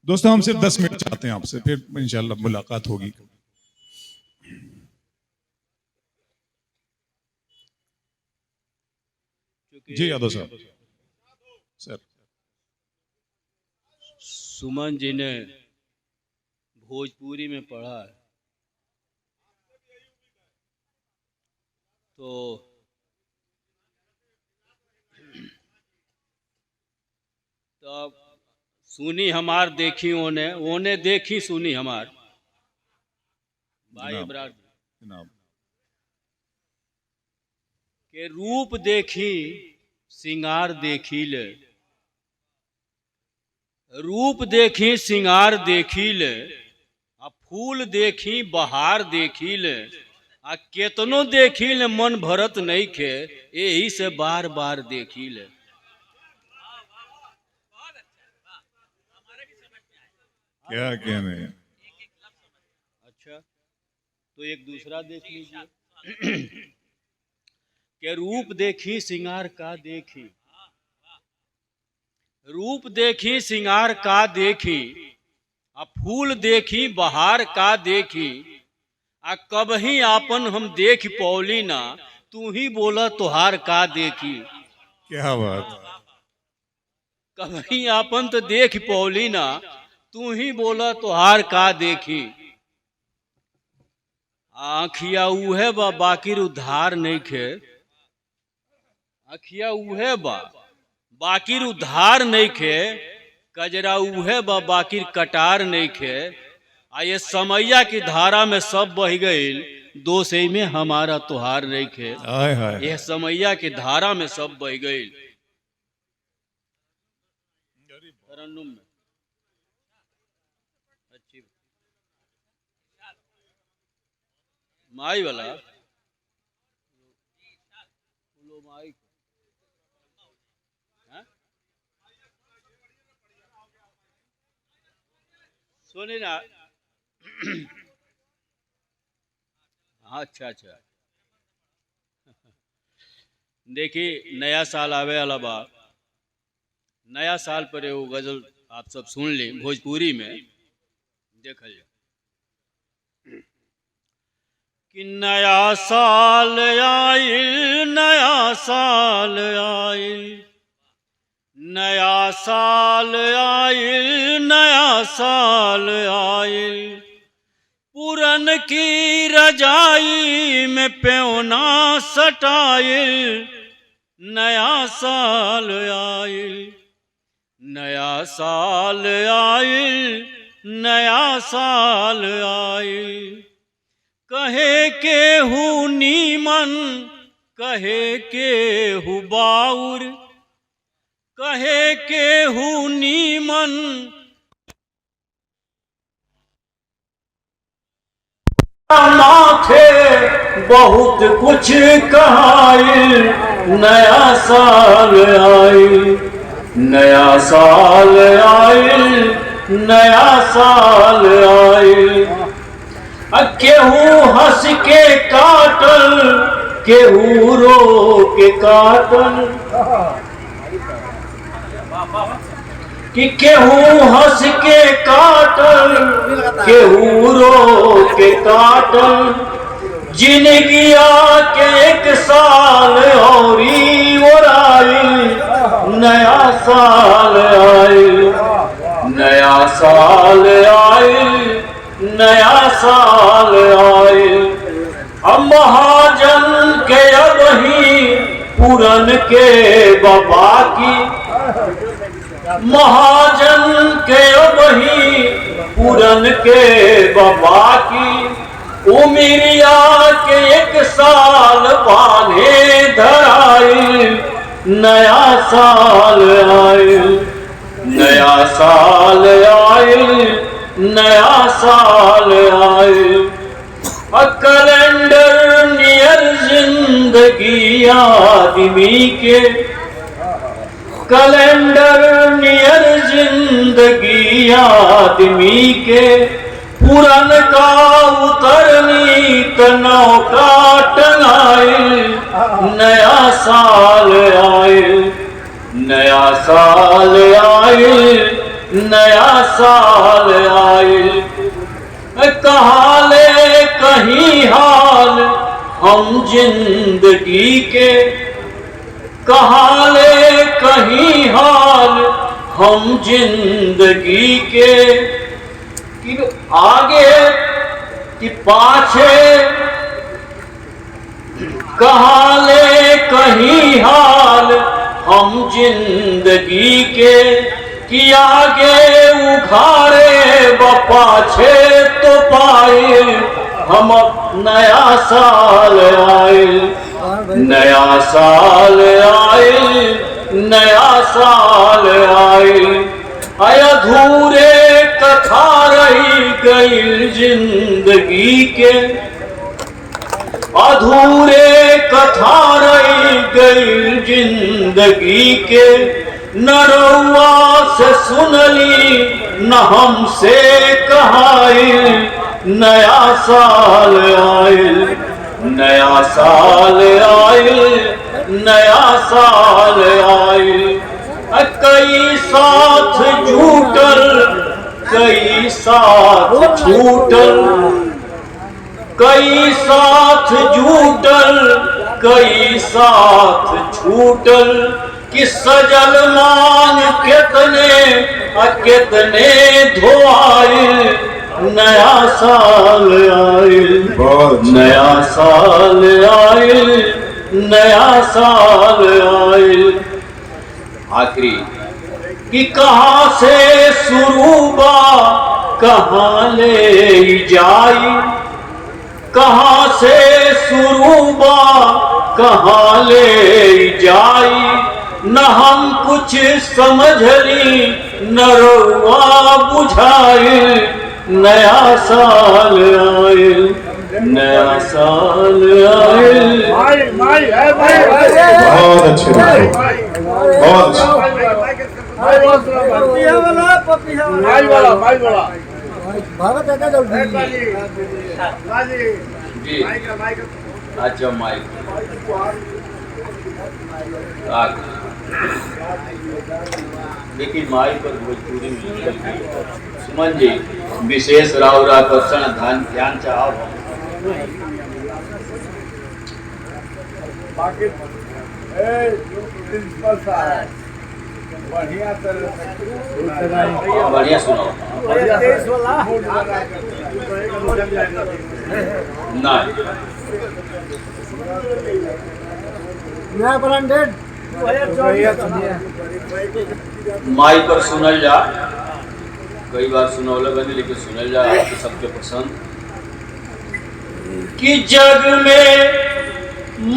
दोस्तों हम सिर्फ 10 मिनट चाहते हैं आपसे, फिर इंशाल्लाह मुलाकात होगी। जी यादव साहब। सर सुमन जी ने भोजपुरी में पढ़ा है, तो तब सुनी हमार देखी ओने ओने देखी सुनी हमार भाई इब्रार जनाब के रूप देखी सिंगार देखी ले, रूप देखी सिंगार देखी ले, आ फूल देखी बहार देखी ले, आ केतनो देखी ले मन भरत नहीं खे, यही से बार बार देखी ले। क्या कहने हैं? अच्छा, तो एक दूसरा देख लीजिए के रूप देखी सिंगार का देखी, रूप देखी सिंगार का देखी, आ फूल देखी बहार का देखी, आ कबही आपन हम देख पौली ना, तू ही बोला तुहार का देखी। क्या बात। कबही आपन तो देख पौली ना, तू ही बोला तुहार का देखी। आँखिया उहे बा बाकिर उधार नहीं खे, आँखिया उहे बा बाकिर उधार नहीं खे, कजरा उहे बा बाकिर कटार नहीं खे। आ ये समैया की धारा में सब बह गईल, दोष में हमारा तुहार नहीं खे। हाय हाय। यह समैया की धारा में सब बह गईल। तरन्नुम में अच्छी माई वाला माई सुनी ना। अच्छा अच्छा, देखिए नया साल आवे वाला बा, नया साल पर एगो गजल आप सब सुन ली भोजपुरी में, देख लिया कि नया साल आइल, नया साल आइल, नया साल आइल, नया साल आइल, पुरन की रजाई में प्योना सटाइल, नया साल आइल, नया साल आइल, नया साल आइल। कहे के हूँ नीमन, कहे के हूँ बाउर, कहे के हूँ नीमन, माथे बहुत कुछ कहाइल, नया साल आइल, नया साल आइल, नया साल आइल। केहू हंस के काटल, केहू रो के काटल, कि केहू हंस के काटल, केहू रो के काटल, जिंदगिया के एक साल औरी ओराइल, नया साल आइल, नया साल आइल, नया साल आइल। अब महाजन के अबही पुरन के बाबा की, महाजन के अबही पुरन के बाबा की, उमिरिया के एक साल बांधे धराइल, नया साल आइल, नया साल आइल, नया साल आइल। कैलेंडर नियर जिंदगी आदमी के, कैलेंडर नियर जिंदगी आदमी के, पुरन का उतरनी तनौ का टंगाइल, नया साल आइल, नया साल आइल, नया साल आइल। कहाले कहीं हाल हम जिंदगी के, कहाले कहीं हाल हम जिंदगी के, कि आगे कि पाछे कहाले कहीं हाल हम जिंदगी के, कि आगे उखाड़े व पाछे तो पाए हम नया साल आइल। नया साल आइल, नया साल आइल। अधूरे कथा रही गई जिंदगी के, अधूरे कथा रही गई जिंदगी के। न रउआ से सुनली न हमसे कहाइल। नया साल आइल, नया साल आइल, नया साल आइल। कई साथ झूठल, कई साथ छूटल, कई साथ झूठल, कई साथ छूटल। कि सजल मांग कितने धोआइल। नया साल आइल, नया साल आइल, नया साल आइल। आखिरी कि कहाँ से शुरू बा कहाँ ले जाई, कहाँ से शुरू बा कहाँ ले जाई। न हम कुछ समझली न रउआ बुझाइल। नया साल आइल, नया साल आइल। बहुत अच्छे, बहुत अच्छा माइक लेकिन माइक पर भोजपुरी में सुमन जी विशेष राव आकर्षण ध्यान चाहब। बढ़िया सुनाओ नया ब्रांडेड माई पर सुनल जा। कई बार सुनौले बनी लेकिन सुनल जा आपके सबके पसंद। कि जग में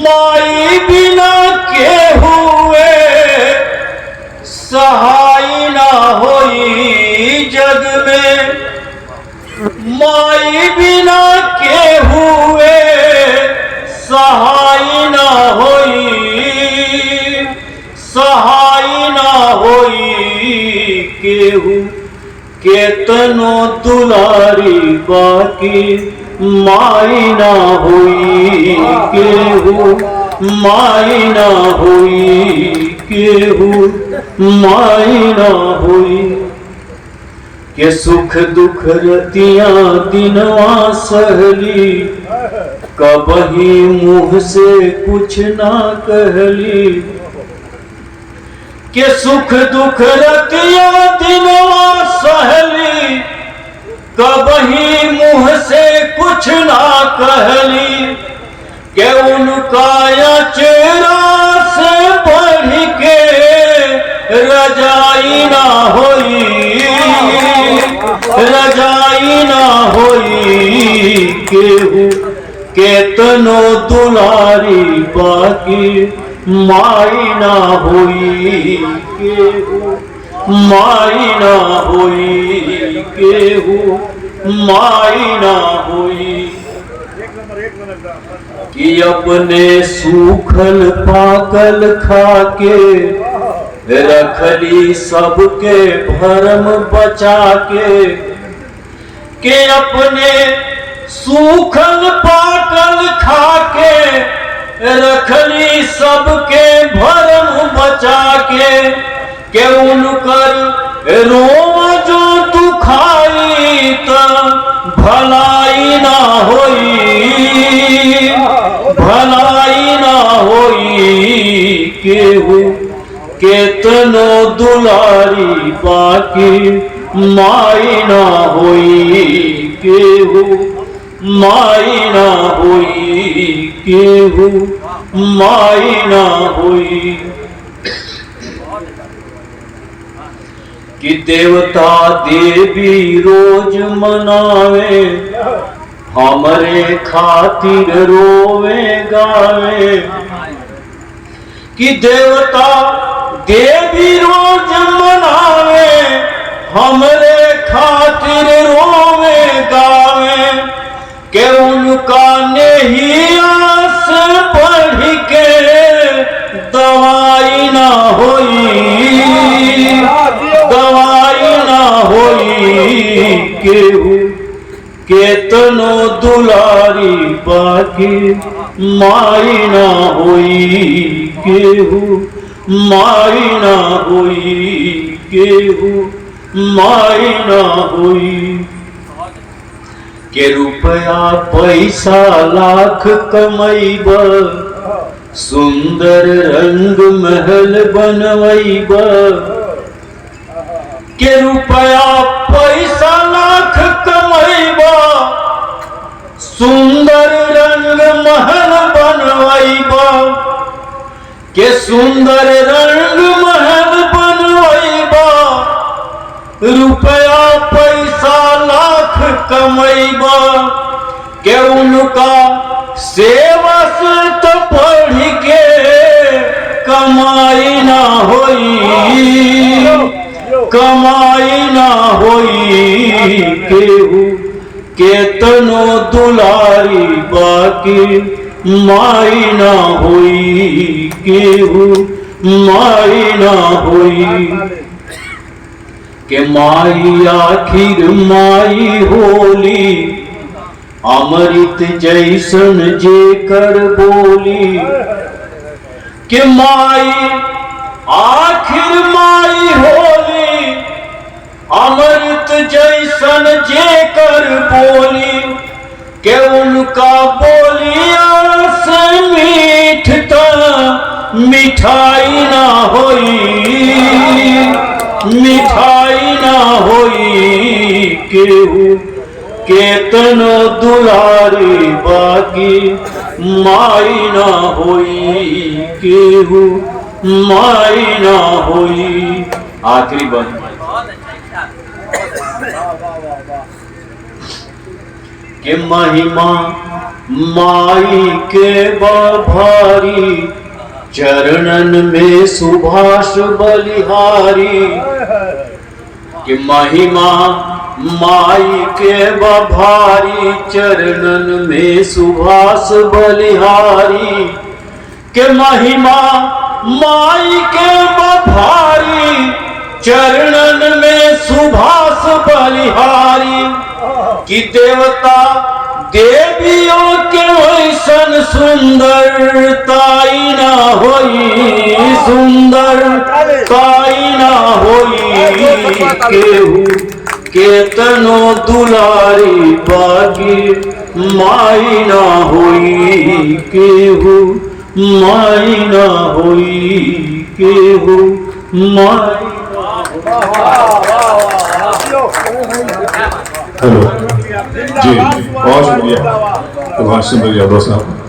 माई बिना के हुए सहाय ना होई। जग में माई बिना के हुए सहाय ना होई, सहाय ना होई। केहू केतनो दुलारी बाकी माई ना होई। केहू माई ना होई, केहू माई ना होई। के सुख दुख रतिया दिनवा सहली कबही मुँह से कुछ ना कहली। के सुख दुख रतिया दिनवा सहली कबही मुँह से कुछ ना कहली। के उनका चेहरा से बढ़ के रजाई ना होई, रजाई ना होई। केहू केतनो दुलारी बाकी माई ना होई। केहू माई ना होई, केहू माई ना होई। कि अपने सूखल पाकल खाके रखली सबके भरम बचा के अपने सूखल पाकल खाके रखली सबके भरम बचा के उनकर रोवा केतनो दुलारी बाकी माई ना होई केहू, माई ना होई केहू, माई ना होई। कि देवता देवी रोज मनावे, हमरे खातिर रोवे गावे। कि देवता देवी रोज मनावे, हमरे खातिर रोवे गावे। के उनका नहीं आस बढ़ के दवाई ना होई, दवाई ना होई केहू। केतनो दुलारी बाकी माई ना होई केहू, माई ना होई केहू, माई ना होई। के रुपया पैसा लाख कमैब, सुंदर रंग महल बनवैब। के रुपया पैसा लाख कमैबा, सुंदर रंग महल बनवैबा। के सुंदर रंग महल बनवैबा, रुपया पैसा लाख कमैबा। के उनका सेवा से तो पढ़ के कमाई ना होई, कमाई ना होई केहू। केतनो दुलारी बाकी माई ना होई केहू, माई ना होई। के माई आखिर माई होली, अमृत जैसन जेकर बोली। के माई आखिर माई होली, अमृत जैसन जेकर बोली। के उनका बोलिया से मीठता मिठाई ना होई, मिठाई ना होई केहू। केतनो दुलारी बाकी माई ना होई केहू, माई ना होई। आखिरी बात के महिमा माई के भारी, चरणन में सुभाष बलिहारी। कि महिमा माई के भारी, चरणन में सुभाष बलिहारी। के महिमा माई के भारी, चरणन में सुभाष बलिहारी। कि देवता देवियों के वैसन सुंदरताई ना होई, सुंदरताई ना होई केहू। केतनो दुलारी बाकी माई ना होई केहू, माई ना होई केहू, माई ना हेलो जी, बहुत शुक्रिया प्रभाष चंद्र यादव साहब।